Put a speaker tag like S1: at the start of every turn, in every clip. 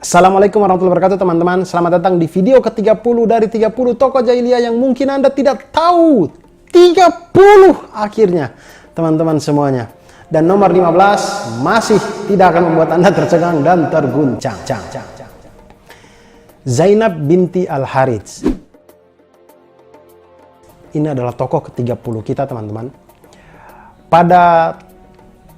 S1: Assalamualaikum warahmatullahi wabarakatuh teman-teman. Selamat datang di video ke-30 dari 30 tokoh jahiliyah yang mungkin Anda tidak tahu. 30 akhirnya teman-teman semuanya. Dan nomor 15 masih tidak akan membuat Anda tercengang dan terguncang. Zainab binti Al-Harits. Ini adalah tokoh ke-30 kita teman-teman. Pada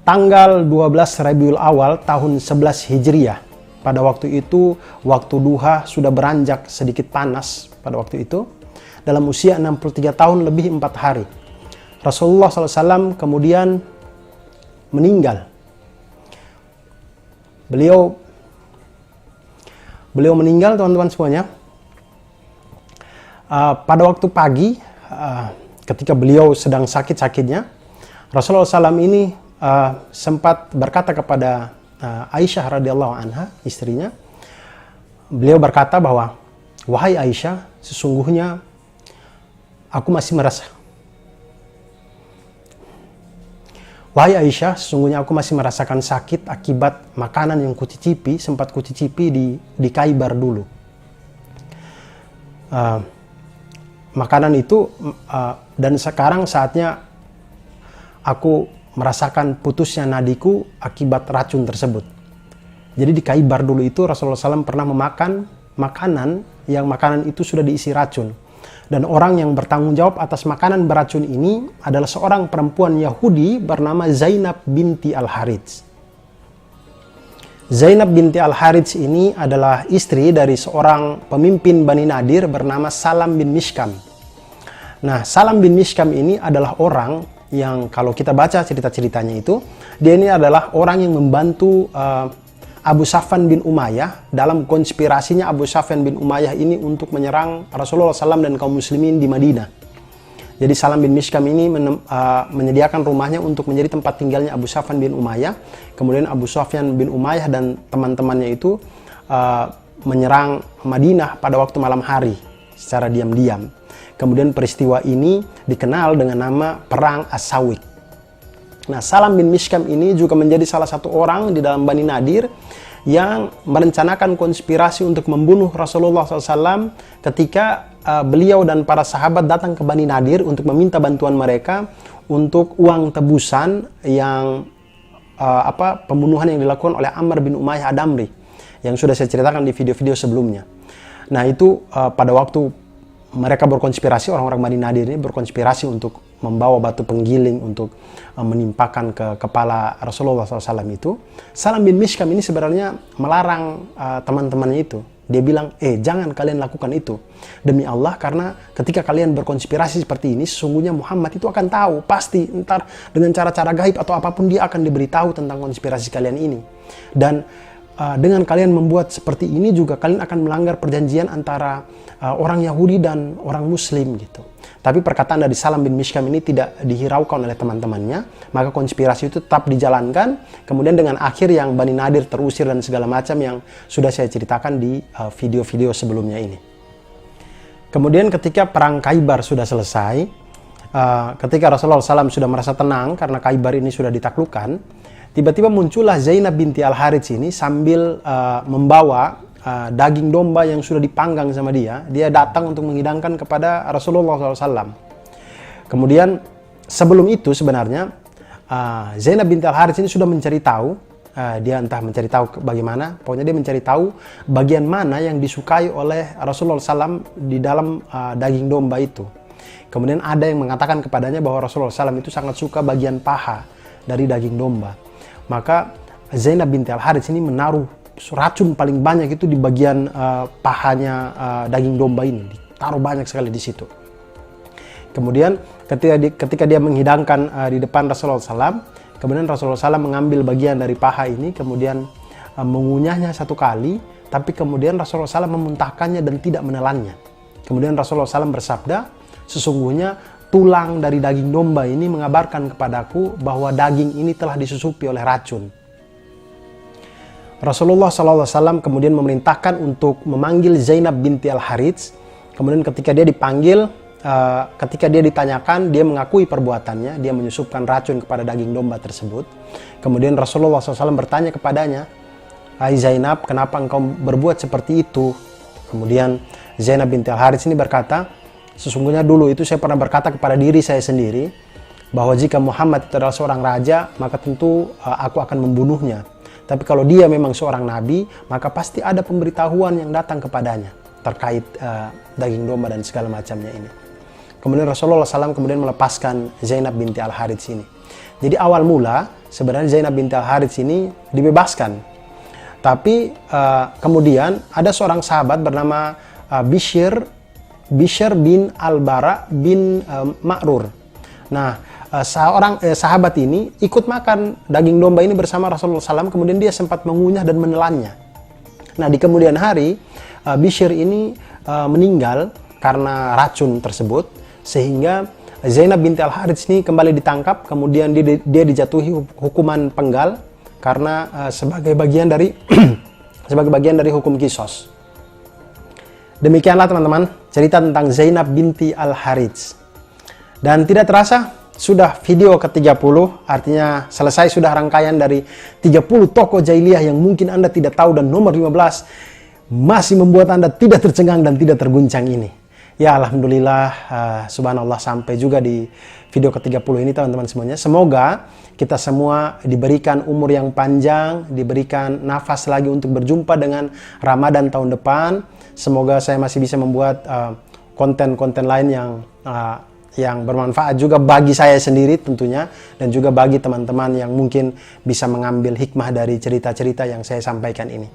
S1: tanggal 12 Rabiul Awal tahun 11 Hijriah. Pada waktu itu, waktu duha sudah beranjak sedikit panas pada waktu itu. Dalam usia 63 tahun lebih 4 hari. Rasulullah SAW kemudian meninggal. Beliau meninggal teman-teman semuanya. Pada waktu pagi, ketika beliau sedang sakit-sakitnya, Rasulullah SAW ini sempat berkata kepada Aisyah radhiyallahu anha, istrinya. Beliau berkata bahwa, "Wahai Aisyah, sesungguhnya aku masih merasa. Wahai Aisyah, sesungguhnya aku masih merasakan sakit akibat makanan yang sempat kucicipi di Khaibar dulu. Makanan itu dan sekarang saatnya aku merasakan putusnya nadiku akibat racun tersebut." Jadi di Khaibar dulu itu Rasulullah SAW pernah memakan makanan yang makanan itu sudah diisi racun. Dan orang yang bertanggung jawab atas makanan beracun ini adalah seorang perempuan Yahudi bernama Zainab binti Al-Harits. Zainab binti Al-Harits ini adalah istri dari seorang pemimpin Bani Nadir bernama Salam bin Mishkam. Nah, Salam bin Mishkam ini adalah orang yang kalau kita baca cerita-ceritanya itu, dia ini adalah orang yang membantu Abu Safwan bin Umayyah dalam konspirasinya Abu Safwan bin Umayyah ini untuk menyerang Rasulullah SAW dan kaum muslimin di Madinah. Jadi Salam bin Mishkam ini menyediakan rumahnya untuk menjadi tempat tinggalnya Abu Safwan bin Umayyah. Kemudian Abu Sufyan bin Umayyah dan teman-temannya itu menyerang Madinah pada waktu malam hari secara diam-diam. Kemudian peristiwa ini dikenal dengan nama Perang As-Sawiq. Nah, Salam bin Mishkam ini juga menjadi salah satu orang di dalam Bani Nadir yang merencanakan konspirasi untuk membunuh Rasulullah SAW ketika beliau dan para sahabat datang ke Bani Nadir untuk meminta bantuan mereka untuk uang tebusan yang pembunuhan yang dilakukan oleh Amr bin Umayyah Ad-Damri yang sudah saya ceritakan di video-video sebelumnya. Nah, itu pada waktu mereka berkonspirasi, orang-orang Bani Nadir ini berkonspirasi untuk membawa batu penggiling untuk menimpakan ke kepala Rasulullah SAW itu. Salam bin Mishkam ini sebenarnya melarang teman-temannya itu. Dia bilang, jangan kalian lakukan itu. Demi Allah, karena ketika kalian berkonspirasi seperti ini, sesungguhnya Muhammad itu akan tahu. Pasti, ntar dengan cara-cara gaib atau apapun dia akan diberitahu tentang konspirasi kalian ini. Dan dengan kalian membuat seperti ini juga kalian akan melanggar perjanjian antara orang Yahudi dan orang Muslim gitu. Tapi perkataan dari Salam bin Mishkam ini tidak dihiraukan oleh teman-temannya, maka konspirasi itu tetap dijalankan. Kemudian dengan akhir yang Bani Nadir terusir dan segala macam yang sudah saya ceritakan di video-video sebelumnya ini. Kemudian ketika perang Khaibar sudah selesai, ketika Rasulullah SAW sudah merasa tenang karena Khaibar ini sudah ditaklukkan, tiba-tiba muncullah Zainab binti Al-Harits ini sambil membawa daging domba yang sudah dipanggang sama dia. Dia datang untuk menghidangkan kepada Rasulullah SAW. Kemudian sebelum itu sebenarnya Zainab binti Al-Harits ini sudah mencari tahu. Dia entah mencari tahu bagaimana. Pokoknya dia mencari tahu bagian mana yang disukai oleh Rasulullah SAW di dalam daging domba itu. Kemudian ada yang mengatakan kepadanya bahwa Rasulullah SAW itu sangat suka bagian paha dari daging domba. Maka Zainab binti Al-Harits ini menaruh racun paling banyak itu di bagian pahanya daging domba ini. Ditaruh banyak sekali di situ. Kemudian ketika dia menghidangkan di depan Rasulullah SAW, kemudian Rasulullah SAW mengambil bagian dari paha ini, kemudian mengunyahnya satu kali, tapi kemudian Rasulullah SAW memuntahkannya dan tidak menelannya. Kemudian Rasulullah SAW bersabda, "Sesungguhnya tulang dari daging domba ini mengabarkan kepadaku bahwa daging ini telah disusupi oleh racun." Rasulullah SAW kemudian memerintahkan untuk memanggil Zainab binti Al-Harits. Kemudian ketika dia dipanggil, ketika dia ditanyakan, dia mengakui perbuatannya. Dia menyusupkan racun kepada daging domba tersebut. Kemudian Rasulullah SAW bertanya kepadanya, "Hai Zainab, kenapa engkau berbuat seperti itu?" Kemudian Zainab binti Al-Harits ini berkata, "Sesungguhnya dulu itu saya pernah berkata kepada diri saya sendiri bahwa jika Muhammad itu adalah seorang raja, maka tentu aku akan membunuhnya. Tapi kalau dia memang seorang nabi, maka pasti ada pemberitahuan yang datang kepadanya terkait daging domba dan segala macamnya ini." Kemudian Rasulullah SAW kemudian melepaskan Zainab binti Al-Harits ini. Jadi awal mula sebenarnya Zainab binti Al-Harits ini dibebaskan. Tapi kemudian ada seorang sahabat bernama Bishr bin Al-Bara bin Ma'rur. Nah, seorang sahabat ini ikut makan daging domba ini bersama Rasulullah SAW, kemudian dia sempat mengunyah dan menelannya. Nah, di kemudian hari Bishr ini meninggal karena racun tersebut, sehingga Zainab binti Al-Harits ini kembali ditangkap, kemudian dia dijatuhi hukuman penggal karena sebagai bagian dari sebagai bagian dari hukum kisos. Demikianlah teman-teman cerita tentang Zainab binti Al-Harits. Dan tidak terasa sudah video ke-30, artinya selesai sudah rangkaian dari 30 tokoh jahiliyah yang mungkin Anda tidak tahu, dan nomor 15 masih membuat Anda tidak tercengang dan tidak terguncang ini. Ya Alhamdulillah, subhanallah, sampai juga di video ke-30 ini teman-teman semuanya. Semoga kita semua diberikan umur yang panjang, diberikan nafas lagi untuk berjumpa dengan Ramadan tahun depan. Semoga saya masih bisa membuat konten-konten lain yang bermanfaat juga bagi saya sendiri tentunya, dan juga bagi teman-teman yang mungkin bisa mengambil hikmah dari cerita-cerita yang saya sampaikan ini.